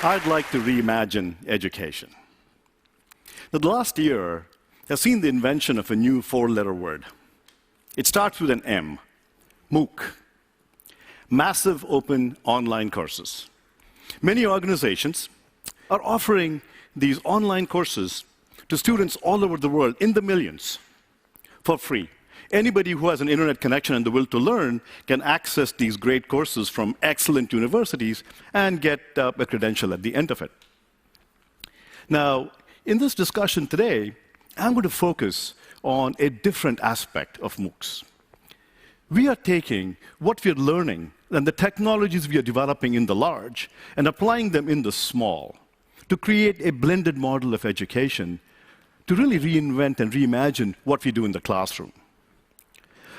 I'd like to reimagine education. The last year has seen the invention of a new four-letter word. It starts with an M, MOOC, massive open online courses. Many organizations are offering these online courses to students all over the world, in the millions, for free. Anybody who has an internet connection and the will to learn can access these great courses from excellent universities and get a credential at the end of it. Now, in this discussion today, I'm going to focus on a different aspect of MOOCs. We are taking what we're learning and the technologies we are developing in the large and applying them in the small to create a blended model of education to really reinvent and reimagine what we do in the classroom.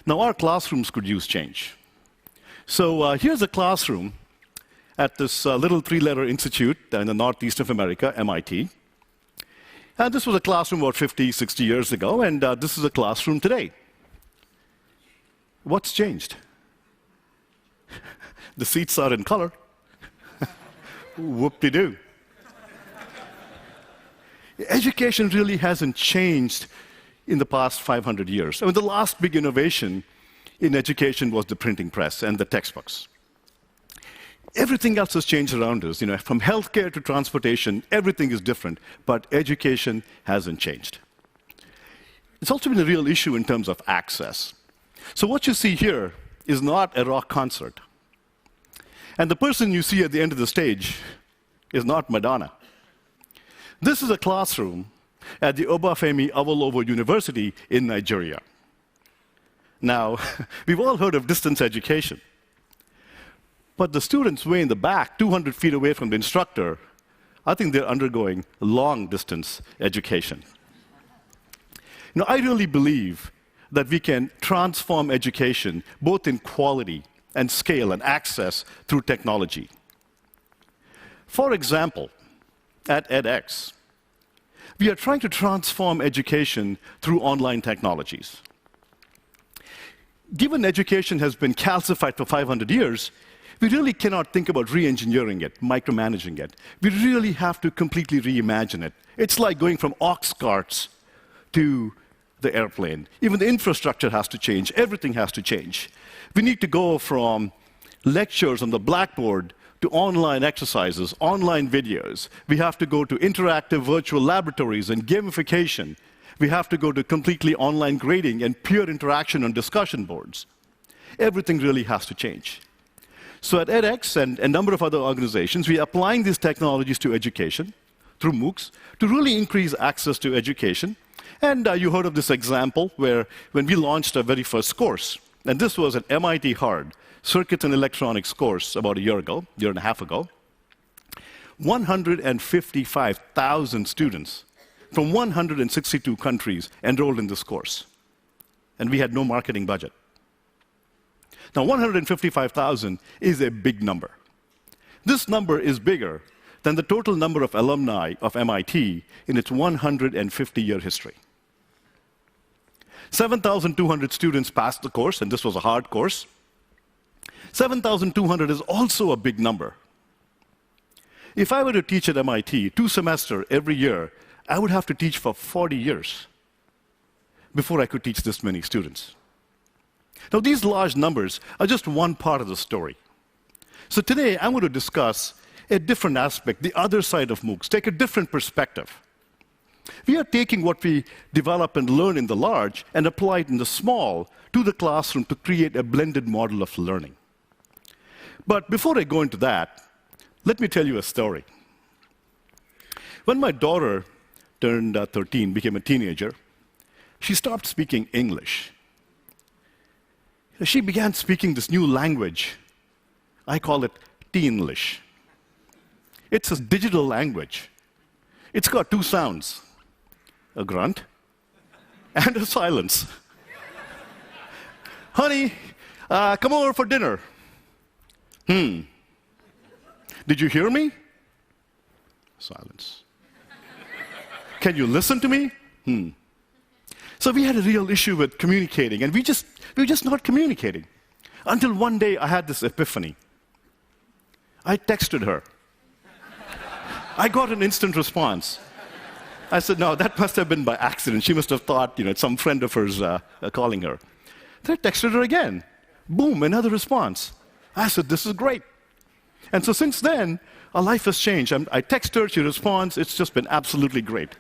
Now, our classrooms could use change. So here's a classroom at this little three-letter institute in the northeast of America, MIT. And this was a classroom about 50, 60 years ago, and this is a classroom today. What's changed? The seats are in color. Whoop-de-doo. Education really hasn't changed in the past 500 years. I mean, the last big innovation in education was the printing press and the textbooks. Everything else has changed around us. From healthcare to transportation, everything is different, but education hasn't changed. It's also been a real issue in terms of access. So what you see here is not a rock concert. And the person you see at the end of the stage is not Madonna. This is a classroom at the Obafemi Awolowo University in Nigeria. Now, we've all heard of distance education. But the students way in the back, 200 feet away from the instructor, I think they're undergoing long-distance education. I really believe that we can transform education both in quality and scale and access through technology. For example, at edX, we are trying to transform education through online technologies. Given education has been calcified for 500 years, we really cannot think about re-engineering it, micromanaging it. We really have to completely reimagine it. It's like going from ox carts to the airplane. Even the infrastructure has to change. Everything has to change. We need to go from lectures on the blackboard to online exercises, online videos. We have to go to interactive virtual laboratories and gamification. We have to go to completely online grading and peer interaction on discussion boards. Everything really has to change. So at edX and a number of other organizations, we are applying these technologies to education through MOOCs to really increase access to education. And you heard of this example where when we launched our very first course, and this was an MIT Hard Circuits and Electronics course about a year and a half ago, 155,000 students from 162 countries enrolled in this course. And we had no marketing budget. Now, 155,000 is a big number. This number is bigger than the total number of alumni of MIT in its 150-year history. 7,200 students passed the course, and this was a hard course. 7,200 is also a big number. If I were to teach at MIT 2 semesters every year, I would have to teach for 40 years before I could teach this many students. Now, these large numbers are just one part of the story. So today, I'm going to discuss a different aspect, the other side of MOOCs, take a different perspective. We are taking what we develop and learn in the large and apply it in the small to the classroom to create a blended model of learning. But before I go into that, let me tell you a story. When my daughter turned 13, became a teenager, she stopped speaking English. She began speaking this new language. I call it Teenlish. It's a digital language. It's got 2 sounds, a grunt and a silence. Honey, come over for dinner. Did you hear me? Silence. Can you listen to me? So we had a real issue with communicating, and we were just not communicating. Until one day I had this epiphany. I texted her. I got an instant response. I said, no, that must have been by accident. She must have thought, it's some friend of hers calling her. Then I texted her again. Boom, another response. I said, this is great. And so since then, our life has changed. I text her, she responds. It's just been absolutely great.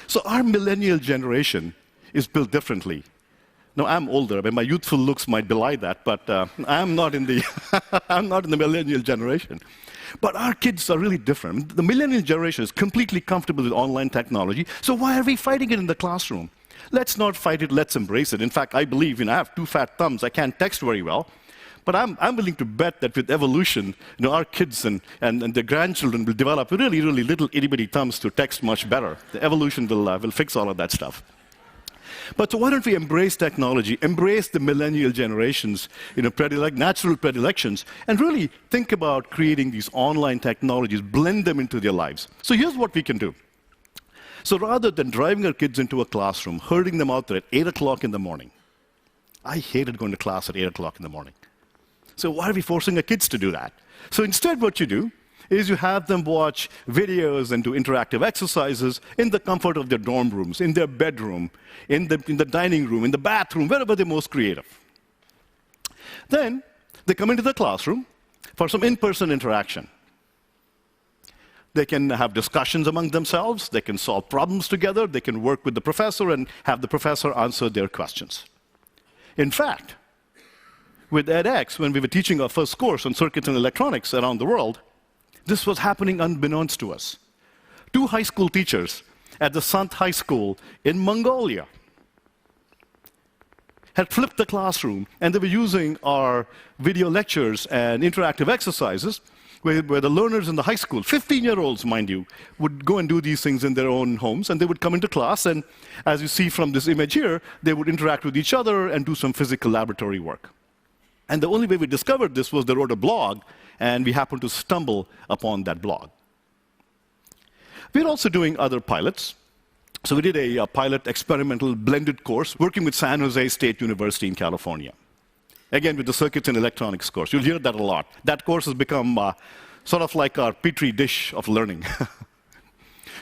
So our millennial generation is built differently. Now, I'm older. I mean, my youthful looks might belie that, but I'm not in the I'm not in the millennial generation. But our kids are really different. The millennial generation is completely comfortable with online technology, so why are we fighting it in the classroom? Let's not fight it, let's embrace it. In fact, I believe, I have two fat thumbs, I can't text very well, but I'm willing to bet that with evolution, our kids and their grandchildren will develop really, really little itty-bitty thumbs to text much better. The evolution will fix all of that stuff. But so why don't we embrace technology, embrace the millennial generations, natural predilections, and really think about creating these online technologies, blend them into their lives. So here's what we can do. So rather than driving our kids into a classroom, herding them out there at 8 o'clock in the morning, I hated going to class at 8 o'clock in the morning. So why are we forcing our kids to do that? So instead what you do is you have them watch videos and do interactive exercises in the comfort of their dorm rooms, in their bedroom, in the dining room, in the bathroom, wherever they're most creative. Then they come into the classroom for some in-person interaction. They can have discussions among themselves, they can solve problems together, they can work with the professor and have the professor answer their questions. In fact, with edX, when we were teaching our first course on circuits and electronics around the world, this was happening unbeknownst to us. 2 high school teachers at the Sant High School in Mongolia had flipped the classroom, and they were using our video lectures and interactive exercises where the learners in the high school, 15-year-olds, mind you, would go and do these things in their own homes, and they would come into class, and as you see from this image here, they would interact with each other and do some physical laboratory work. And the only way we discovered this was they wrote a blog, and we happened to stumble upon that blog. We're also doing other pilots. So we did a pilot experimental blended course working with San Jose State University in California. Again, with the circuits and electronics course. You'll hear that a lot. That course has become sort of like our petri dish of learning.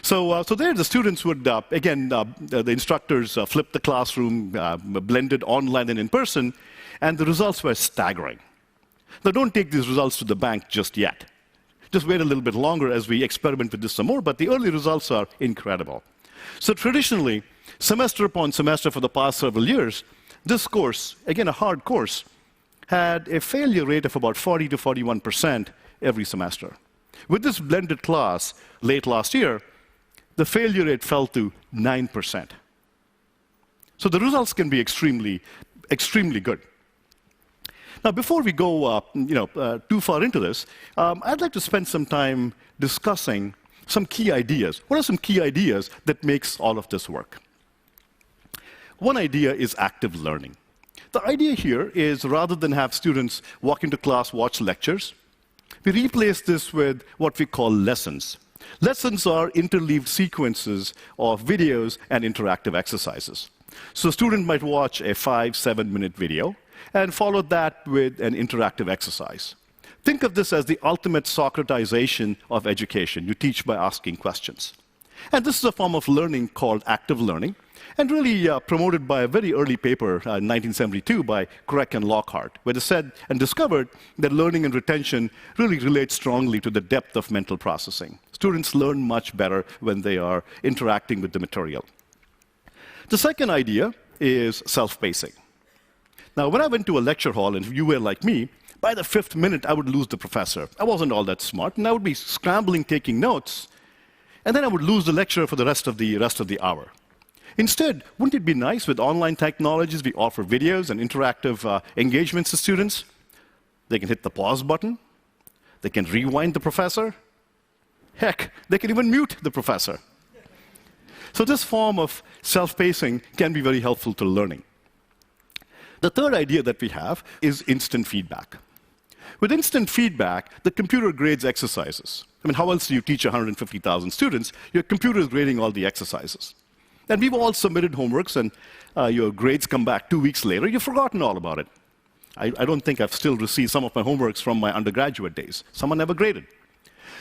So there the students would, the instructors flipped the classroom, blended online and in person, and the results were staggering. Now, don't take these results to the bank just yet. Just wait a little bit longer as we experiment with this some more, but the early results are incredible. So traditionally, semester upon semester for the past several years, this course, again a hard course, had a failure rate of about 40 to 41% every semester. With this blended class late last year, the failure rate fell to 9%. So the results can be extremely, extremely good. Now, before we go too far into this, I'd like to spend some time discussing some key ideas. What are some key ideas that makes all of this work? One idea is active learning. The idea here is rather than have students walk into class, watch lectures, we replace this with what we call lessons. Lessons are interleaved sequences of videos and interactive exercises. So a student might watch a 5-7-minute video and follow that with an interactive exercise. Think of this as the ultimate Socratization of education. You teach by asking questions. And this is a form of learning called active learning, and really promoted by a very early paper in 1972 by Craig and Lockhart, where they said and discovered that learning and retention really relate strongly to the depth of mental processing. Students learn much better when they are interacting with the material. The second idea is self-pacing. Now, when I went to a lecture hall, and if you were like me, by the 5th minute, I would lose the professor. I wasn't all that smart, and I would be scrambling, taking notes, and then I would lose the lecturer for the rest of the hour. Instead, wouldn't it be nice with online technologies, we offer videos and interactive engagements to students? They can hit the pause button. They can rewind the professor. Heck, they can even mute the professor. So this form of self-pacing can be very helpful to learning. The third idea that we have is instant feedback. With instant feedback, the computer grades exercises. I mean, how else do you teach 150,000 students? Your computer is grading all the exercises. And we've all submitted homeworks, and your grades come back 2 weeks later. You've forgotten all about it. I don't think I've still received some of my homeworks from my undergraduate days. Some are never graded.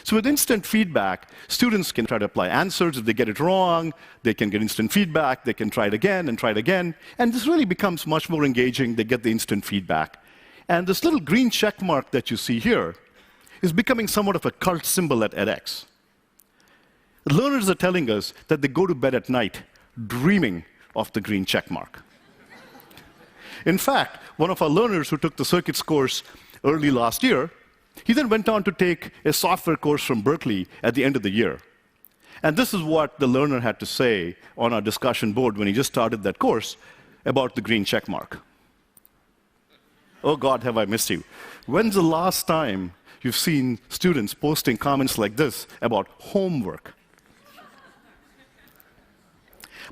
So with instant feedback, students can try to apply answers. If they get it wrong, they can get instant feedback. They can try it again and try it again. And this really becomes much more engaging. They get the instant feedback. And this little green check mark that you see here is becoming somewhat of a cult symbol at edX. Learners are telling us that they go to bed at night dreaming of the green check mark. In fact, one of our learners who took the circuits course early last year, he then went on to take a software course from Berkeley at the end of the year. And this is what the learner had to say on our discussion board when he just started that course about the green check mark. Oh God, have I missed you. When's the last time you've seen students posting comments like this about homework?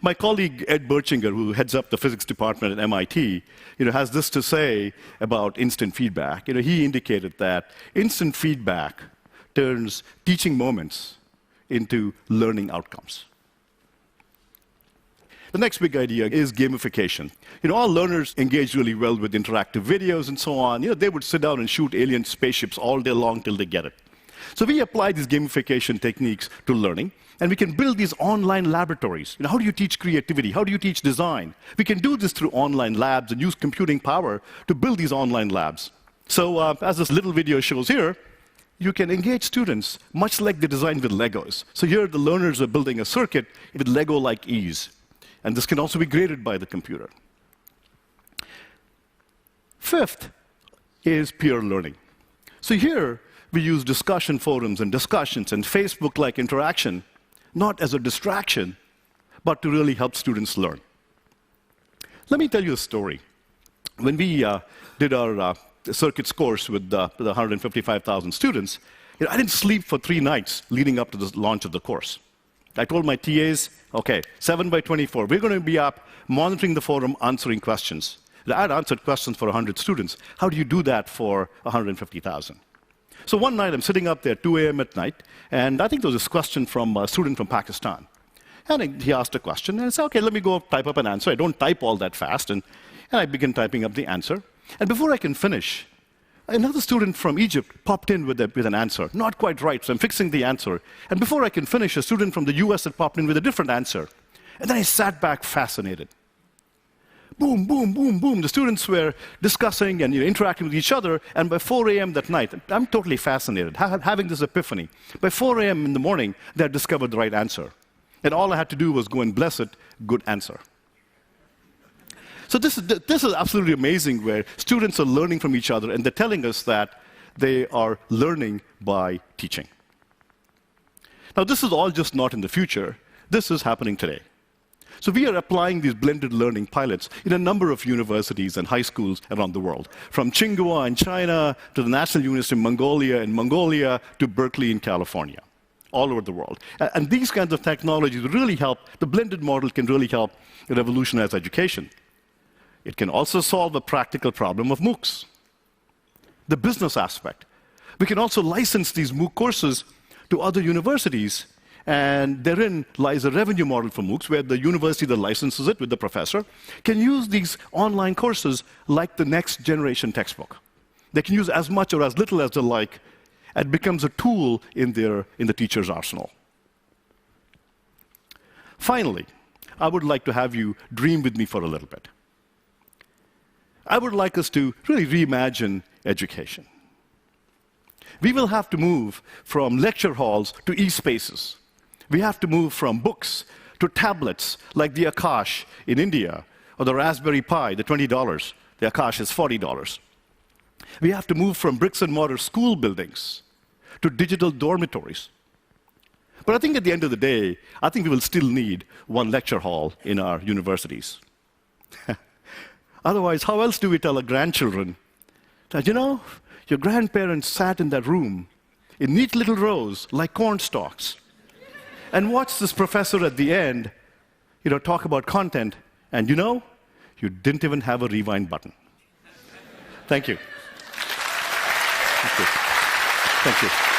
My colleague Ed Berchinger, who heads up the physics department at MIT, has this to say about instant feedback. He indicated that instant feedback turns teaching moments into learning outcomes. The next big idea is gamification. All learners engage really well with interactive videos and so on. They would sit down and shoot alien spaceships all day long till they get it. So we apply these gamification techniques to learning, and we can build these online laboratories. How do you teach creativity? How do you teach design? We can do this through online labs and use computing power to build these online labs. So as this little video shows here, you can engage students much like they design with Legos. So here the learners are building a circuit with Lego-like ease. And this can also be graded by the computer. Fifth is peer learning. So here we use discussion forums and discussions and Facebook-like interaction, not as a distraction, but to really help students learn. Let me tell you a story. When we did our circuits course with the 155,000 students, I didn't sleep for 3 nights leading up to the launch of the course. I told my TAs, okay, 7 by 24, we're going to be up monitoring the forum, answering questions. I had answered questions for 100 students. How do you do that for 150,000? So one night, I'm sitting up there at 2 a.m. at night, and I think there was this question from a student from Pakistan. And he asked a question, and I said, okay, let me go type up an answer. I don't type all that fast, and I begin typing up the answer. And before I can finish, another student from Egypt popped in with an answer. Not quite right, so I'm fixing the answer. And before I can finish, a student from the US had popped in with a different answer. And then I sat back fascinated. Boom, boom, boom, boom. The students were discussing and interacting with each other, and by 4 a.m. that night, I'm totally fascinated, having this epiphany. By 4 a.m. in the morning, they had discovered the right answer. And all I had to do was go and bless it, good answer. So this is absolutely amazing, where students are learning from each other, and they're telling us that they are learning by teaching. Now, this is all just not in the future. This is happening today. So we are applying these blended learning pilots in a number of universities and high schools around the world, from Tsinghua in China to the National University in Mongolia to Berkeley in California, all over the world. And these kinds of technologies really help. The blended model can really help revolutionize education. It can also solve a practical problem of MOOCs. The business aspect. We can also license these MOOC courses to other universities, and therein lies a revenue model for MOOCs, where the university that licenses it with the professor can use these online courses like the next generation textbook. They can use as much or as little as they like, and it becomes a tool in the teacher's arsenal. Finally, I would like to have you dream with me for a little bit. I would like us to really reimagine education. We will have to move from lecture halls to e-spaces. We have to move from books to tablets like the Akash in India, or the Raspberry Pi, the $20. The Akash is $40. We have to move from bricks and mortar school buildings to digital dormitories. But I think at the end of the day, I think we will still need one lecture hall in our universities. Otherwise, how else do we tell our grandchildren that, your grandparents sat in that room in neat little rows like corn stalks and watched this professor at the end, talk about content, and you didn't even have a rewind button. Thank you. Thank you. Thank you.